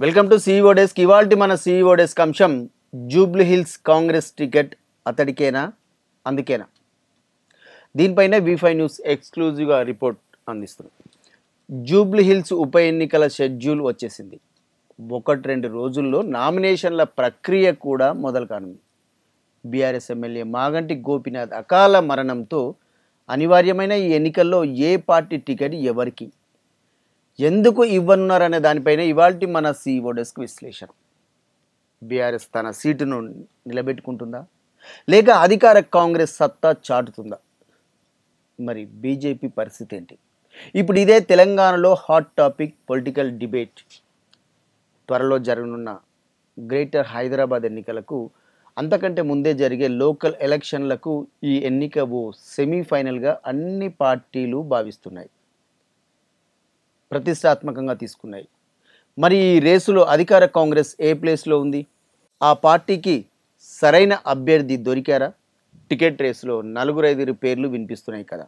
Welcome to CEO desk. ఇవాల్టి మన CEO desk అంశం జూబ్లీ హిల్స్ కాంగ్రెస్ టికెట్ అతడికేనా అందుకేనా. దీనిపైన V5 న్యూస్ ఎక్స్క్లూజివ్గా రిపోర్ట్ అందిస్తుంది. జూబ్లీ హిల్స్ ఉప ఎన్నికల షెడ్యూల్ వచ్చేసింది. 1-2 రోజుల్లో నామినేషన్ల ప్రక్రియ కూడా మొదలు కానుంది. బీఆర్ఎస్ ఎమ్మెల్యే మాగంటి గోపీనాథ్ అకాల మరణంతో అనివార్యమైన ఈ ఎన్నికల్లో ఏ పార్టీ టికెట్ ఎవరికి, ఎందుకు ఇవ్వనున్నారనే దానిపైన ఇవాల్టి మన CEO డెస్క్ విశ్లేషణ. బీఆర్ఎస్ తన సీటును నిలబెట్టుకుంటుందా, లేక అధికార కాంగ్రెస్ సత్తా చాటుతుందా? మరి బీజేపీ పరిస్థితి ఏంటి? ఇప్పుడు ఇదే తెలంగాణలో హాట్ టాపిక్, పొలిటికల్ డిబేట్. త్వరలో జరగనున్న గ్రేటర్ హైదరాబాద్ ఎన్నికలకు, అంతకంటే ముందే జరిగే లోకల్ ఎలక్షన్లకు ఈ ఎన్నిక ఓ సెమీఫైనల్గా అన్ని పార్టీలు భావిస్తున్నాయి, ప్రతిష్టాత్మకంగా తీసుకున్నాయి. మరి ఈ రేసులో అధికార కాంగ్రెస్ ఏ ప్లేస్లో ఉంది? ఆ పార్టీకి సరైన అభ్యర్థి దొరికారా? టికెట్ రేసులో 4-5 పేర్లు వినిపిస్తున్నాయి కదా.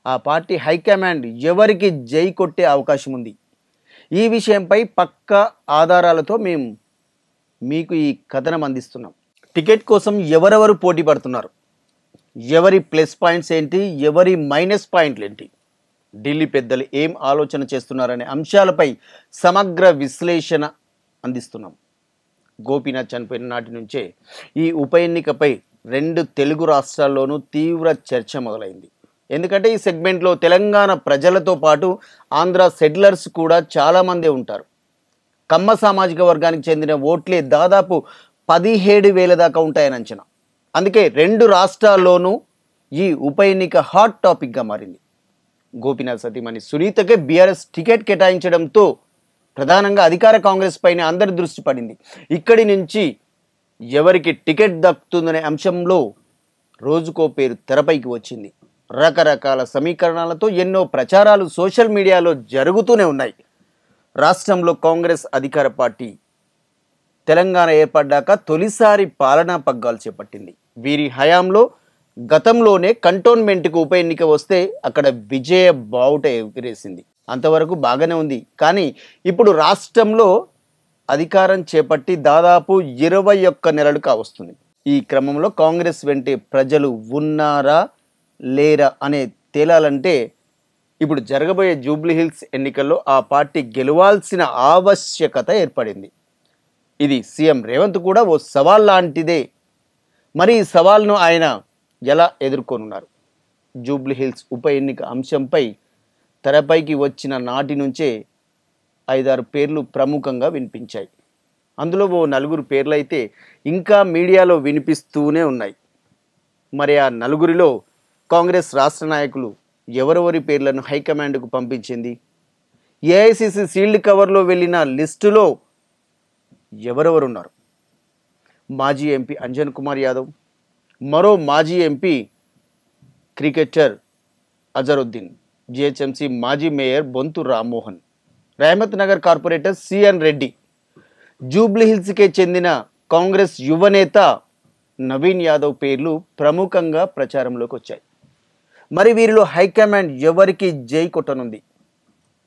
ఆ పార్టీ హైకమాండ్ ఎవరికి జై కొట్టే అవకాశం ఉంది? ఈ విషయంపై పక్కా ఆధారాలతో మేము మీకు ఈ కథనం అందిస్తున్నాం. టికెట్ కోసం ఎవరెవరు పోటీ పడుతున్నారు, ఎవరి ప్లస్ పాయింట్స్ ఏంటి, ఎవరి మైనస్ పాయింట్లు ఏంటి, ఢిల్లీ పెద్దలు ఏం ఆలోచన చేస్తున్నారనే అంశాలపై సమగ్ర విశ్లేషణ అందిస్తున్నాం. గోపీనాథ్ చనిపోయిన నాటి నుంచే ఈ ఉప ఎన్నికపై 2 తెలుగు రాష్ట్రాల్లోనూ తీవ్ర చర్చ మొదలైంది. ఎందుకంటే ఈ సెగ్మెంట్లో తెలంగాణ ప్రజలతో పాటు ఆంధ్ర సెటిలర్స్ కూడా చాలామందే ఉంటారు. కమ్మ సామాజిక వర్గానికి చెందిన ఓట్లే దాదాపు 17,000 దాకా ఉంటాయని అంచనా. అందుకే 2 రాష్ట్రాల్లోనూ ఈ ఉప ఎన్నిక హాట్ టాపిక్గా మారింది. గోపీనాథ్ సతీమణి సునీతకే బీఆర్ఎస్ టికెట్ కేటాయించడంతో ప్రధానంగా అధికార కాంగ్రెస్ పైన అందరి దృష్టి పడింది. ఇక్కడి నుంచి ఎవరికి టికెట్ దక్కుతుందనే అంశంలో రోజుకో పేరు తెరపైకి వచ్చింది. రకరకాల సమీకరణాలతో ఎన్నో ప్రచారాలు సోషల్ మీడియాలో జరుగుతూనే ఉన్నాయి. రాష్ట్రంలో కాంగ్రెస్ అధికార పార్టీ తెలంగాణ ఏర్పడ్డాక తొలిసారి పాలనా పగ్గాలు చేపట్టింది. వీరి హయాంలో గతంలోనే కంటోన్మెంట్కు ఉప ఎన్నిక వస్తే అక్కడ విజయ బావుట ఎగిరేసింది. అంతవరకు బాగానే ఉంది. కానీ ఇప్పుడు రాష్ట్రంలో అధికారం చేపట్టి దాదాపు 21 నెలలు కావస్తుంది. ఈ క్రమంలో కాంగ్రెస్ వెంటే ప్రజలు ఉన్నారా లేరా అనే తేలాలంటే ఇప్పుడు జరగబోయే జూబ్లీ హిల్స్ ఎన్నికల్లో ఆ పార్టీ గెలవాల్సిన ఆవశ్యకత ఏర్పడింది. ఇది సీఎం రేవంత్ కూడా ఓ సవాల్ లాంటిదే. మరి ఈ సవాల్ను ఆయన ఎలా ఎదుర్కొనున్నారు? జూబ్లీ హిల్స్ ఉప ఎన్నిక అంశంపై తెరపైకి వచ్చిన నాటి నుంచే 5-6 పేర్లు ప్రముఖంగా వినిపించాయి. అందులో ఓ 4 పేర్లు అయితే ఇంకా మీడియాలో వినిపిస్తూనే ఉన్నాయి. మరి ఆ 4 కాంగ్రెస్ రాష్ట్ర నాయకులు ఎవరెవరి పేర్లను హైకమాండ్కు పంపించింది? ఏఐసిసి సీల్డ్ కవర్లో వెళ్ళిన లిస్టులో ఎవరెవరున్నారు? మాజీ ఎంపీ అంజన్ కుమార్ యాదవ్, మరో మాజీ ఎంపీ క్రికెటర్ అజరుద్దీన్, జిహెచ్ఎంసీ మాజీ mayor Bonthu Rammohan, Rahmat Nagar corporator CN Reddy, Jubilee హిల్స్కే చెందిన కాంగ్రెస్ యువనేత నవీన్ యాదవ్ పేర్లు ప్రముఖంగా ప్రచారంలోకి వచ్చాయి. మరి వీరిలో హైకమాండ్ ఎవరికి జై కొట్టనుంది?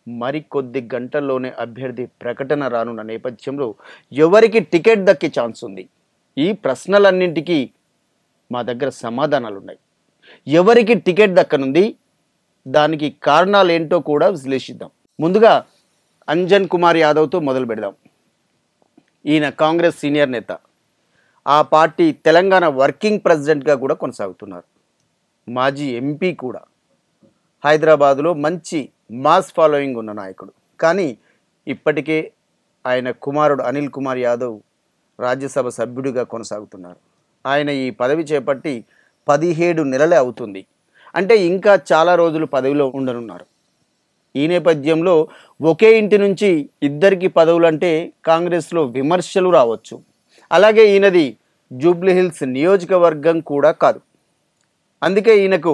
మరికొద్ది గంటల్లోనే అభ్యర్థి ప్రకటన రానున్న నేపథ్యంలో ఎవరికి టికెట్ దక్కే ఛాన్స్ ఉంది? ఈ ప్రశ్నలన్నింటికీ మా దగ్గర సమాధానాలు ఉన్నాయి. ఎవరికి టికెట్ దక్కనుంది, దానికి కారణాలు ఏంటో కూడా విశ్లేషిద్దాం. ముందుగా అంజన్ కుమార్ యాదవ్తో మొదలు పెడదాం. ఈయన కాంగ్రెస్ సీనియర్ నేత. ఆ పార్టీ తెలంగాణ వర్కింగ్ ప్రెసిడెంట్గా కూడా కొనసాగుతున్నారు. మాజీ ఎంపీ కూడా. హైదరాబాదులో మంచి మాస్ ఫాలోయింగ్ ఉన్న నాయకుడు. కానీ ఇప్పటికే ఆయన కుమారుడు అనిల్ కుమార్ యాదవ్ రాజ్యసభ సభ్యుడిగా కొనసాగుతున్నారు. ఆయన ఈ పదవి చేపట్టి 17 నెలలే అవుతుంది. అంటే ఇంకా చాలా రోజులు పదవిలో ఉండనున్నారు. ఈ నేపథ్యంలో ఒకే ఇంటి నుంచి ఇద్దరికి పదవులంటే కాంగ్రెస్లో విమర్శలు రావచ్చు. అలాగే ఈయనది జూబ్లీ హిల్స్ నియోజకవర్గం కూడా కాదు. అందుకే ఈయనకు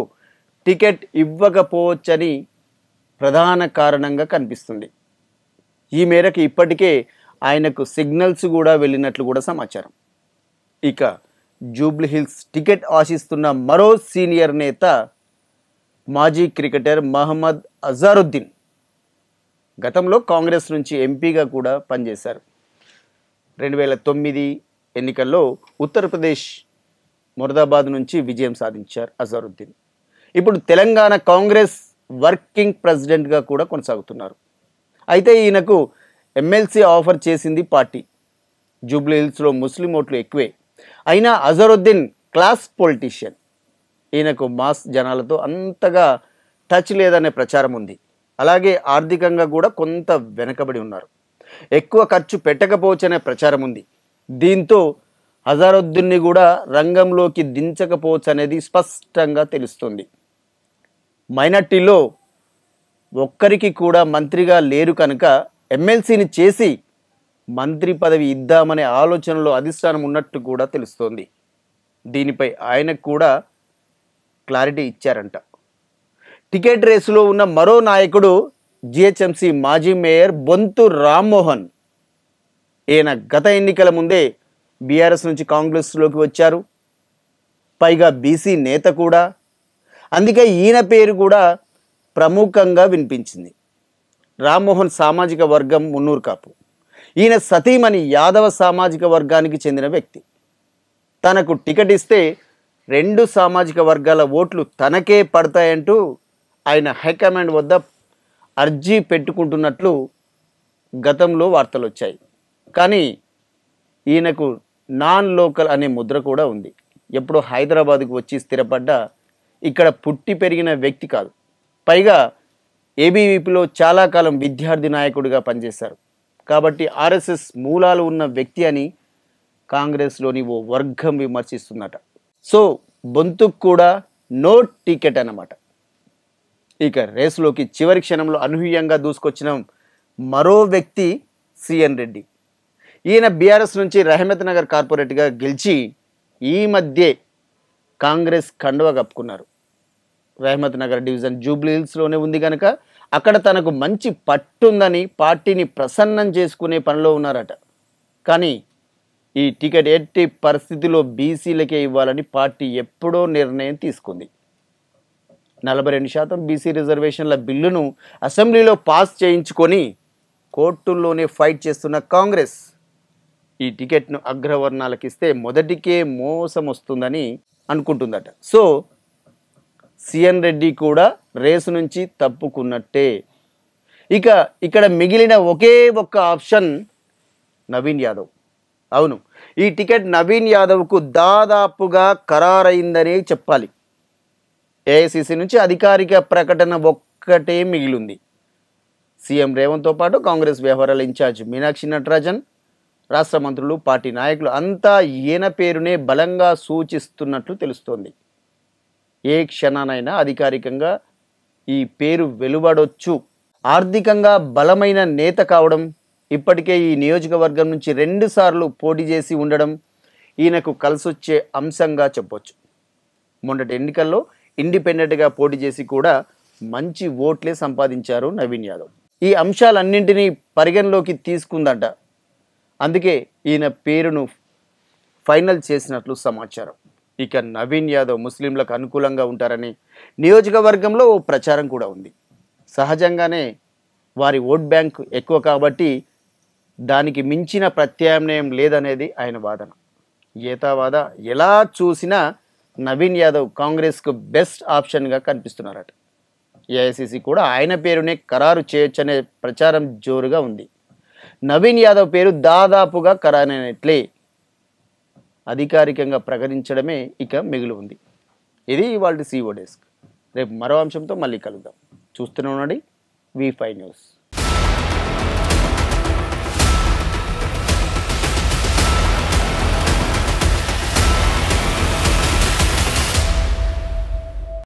టికెట్ ఇవ్వకపోవచ్చని ప్రధాన కారణంగా కనిపిస్తుంది. ఈ మేరకు ఇప్పటికే ఆయనకు సిగ్నల్స్ కూడా వెళ్ళినట్లు కూడా సమాచారం. ఇక జూబ్లీ హిల్స్ టికెట్ ఆశిస్తున్న మరో సీనియర్ నేత మాజీ క్రికెటర్ మహమ్మద్ అజరుద్దీన్. గతంలో కాంగ్రెస్ నుంచి ఎంపీగా కూడా పనిచేశారు. 2009 ఎన్నికల్లో ఉత్తరప్రదేశ్ మొరదాబాద్ నుంచి విజయం సాధించారు అజరుద్దీన్. ఇప్పుడు తెలంగాణ కాంగ్రెస్ వర్కింగ్ ప్రెసిడెంట్గా కూడా కొనసాగుతున్నారు. అయితే ఈయనకు ఎమ్మెల్సీ ఆఫర్ చేసింది పార్టీ. జూబ్లీ హిల్స్లో ముస్లిం ఓట్లు ఎక్కువే. అయినా అజరుద్దీన్ క్లాస్ పొలిటీషియన్. ఈయనకు మాస్ జనాలతో అంతగా టచ్ లేదనే ప్రచారం ఉంది. అలాగే ఆర్థికంగా కూడా కొంత వెనకబడి ఉన్నారు. ఎక్కువ ఖర్చు పెట్టకపోవచ్చనే ప్రచారం ఉంది. దీంతో అజరుద్దీన్ని కూడా రంగంలోకి దించకపోవచ్చు అనేది స్పష్టంగా తెలుస్తుంది. మైనార్టీలో ఒక్కరికి కూడా మంత్రిగా లేరు కనుక ఎమ్మెల్సీని చేసి మంత్రి పదవి ఇద్దామనే ఆలోచనలో అధిష్టానం ఉన్నట్టు కూడా తెలుస్తోంది. దీనిపై ఆయనకు కూడా క్లారిటీ ఇచ్చారంట. టికెట్ రేసులో ఉన్న మరో నాయకుడు జిహెచ్ఎంసీ మాజీ మేయర్ బొంతు రామ్మోహన్. ఈయన గత ఎన్నికల ముందే బీఆర్ఎస్ నుంచి కాంగ్రెస్లోకి వచ్చారు. పైగా బీసీ నేత కూడా. అందుకే ఈయన పేరు కూడా ప్రముఖంగా వినిపించింది. రామ్మోహన్ సామాజిక వర్గం మున్నూరు కాపు. ఈయన సతీమణి యాదవ సామాజిక వర్గానికి చెందిన వ్యక్తి. తనకు టికెట్ ఇస్తే 2 సామాజిక వర్గాల ఓట్లు తనకే పడతాయంటూ ఆయన హైకమాండ్ వద్ద అర్జీ పెట్టుకుంటున్నట్లు గతంలో వార్తలు వచ్చాయి. కానీ ఈయనకు నాన్ లోకల్ అనే ముద్ర కూడా ఉంది. ఎప్పుడో హైదరాబాద్కు వచ్చి స్థిరపడ్డ, ఇక్కడ పుట్టి పెరిగిన వ్యక్తి కాదు. పైగా ఏబీవీపీలో చాలా కాలం విద్యార్థి నాయకుడిగా పనిచేశారు. కాబట్టి ఆర్ఎస్ఎస్ మూలాలు ఉన్న వ్యక్తి అని కాంగ్రెస్లోని ఓ వర్గం విమర్శిస్తుందట. సో బొంతుకు కూడా నో టికెట్ అన్నమాట. ఇక రేసులోకి చివరి క్షణంలో అనూహ్యంగా దూసుకొచ్చిన మరో వ్యక్తి సిఎన్ రెడ్డి. ఈయన బీఆర్ఎస్ నుంచి రహమత్ నగర్ కార్పొరేట్గా గెలిచి ఈ మధ్యే కాంగ్రెస్ కండువా కప్పుకున్నారు. రహమత్ నగర్ డివిజన్ జూబ్లీ హిల్స్లోనే ఉంది కనుక అక్కడ తనకు మంచి పట్టుందని పార్టీని ప్రసన్నం చేసుకునే పనిలో ఉన్నారట. కానీ ఈ టికెట్ ఎట్టి పరిస్థితిలో బీసీలకే ఇవ్వాలని పార్టీ ఎప్పుడో నిర్ణయం తీసుకుంది. 42% బీసీ రిజర్వేషన్ల బిల్లును అసెంబ్లీలో పాస్ చేయించుకొని కోర్టుల్లోనే ఫైట్ చేస్తున్న కాంగ్రెస్ ఈ టికెట్ను అగ్రవర్ణాలకు ఇస్తే మొదటికే మోసం వస్తుందని అనుకుంటుందట. సో సిఎన్ రెడ్డి కూడా రేసు నుంచి తప్పుకున్నట్టే. ఇక ఇక్కడ మిగిలిన ఒకే ఒక్క ఆప్షన్ నవీన్ యాదవ్. అవును, ఈ టికెట్ నవీన్ యాదవ్కు దాదాపుగా ఖరారైందనే చెప్పాలి. ఏఐసిసి నుంచి అధికారిక ప్రకటన ఒక్కటే మిగిలింది. సీఎం రేవంత్తో పాటు కాంగ్రెస్ వ్యవహారాల ఇన్ఛార్జ్ మీనాక్షి నటరాజన్, రాష్ట్ర మంత్రులు, పార్టీ నాయకులు అంతా ఈయన పేరునే బలంగా సూచిస్తున్నట్లు తెలుస్తోంది. ఏ క్షణానైనా అధికారికంగా ఈ పేరు వెలువడొచ్చు. ఆర్థికంగా బలమైన నేత కావడం, ఇప్పటికే ఈ నియోజకవర్గం నుంచి 2 సార్లు పోటీ చేసి ఉండడం ఈయనకు కలిసొచ్చే అంశంగా చెప్పొచ్చు. మొన్నటి ఎన్నికల్లో ఇండిపెండెంట్గా పోటీ చేసి కూడా మంచి ఓట్లే సంపాదించారు నవీన్ యాదవ్. ఈ అంశాలన్నింటినీ పరిగణలోకి తీసుకుందంట. అందుకే ఈయన పేరును ఫైనల్ చేసినట్లు సమాచారం. ఇక నవీన్ యాదవ్ ముస్లింలకు అనుకూలంగా ఉంటారని నియోజకవర్గంలో ఓ ప్రచారం కూడా ఉంది. సహజంగానే వారి ఓట్ బ్యాంక్ ఎక్కువ కాబట్టి దానికి మించిన ప్రత్యామ్నాయం లేదనేది ఆయన వాదన. ఏతావాద ఎలా చూసినా నవీన్ యాదవ్ కాంగ్రెస్కు బెస్ట్ ఆప్షన్గా కనిపిస్తున్నారట. ఏఐసిసి కూడా ఆయన పేరునే ఖరారు చేయొచ్చనే ప్రచారం జోరుగా ఉంది. నవీన్ యాదవ్ పేరు దాదాపుగా ఖరారైనట్లే. అధికారికంగా ప్రకటించడమే ఇక మిగిలి ఉంది. ఇది ఇవాళ సిఓ డెస్క్. రేపు మరో అంశంతో మళ్ళీ కలుద్దాం. చూస్తూనే ఉండండి V5 న్యూస్.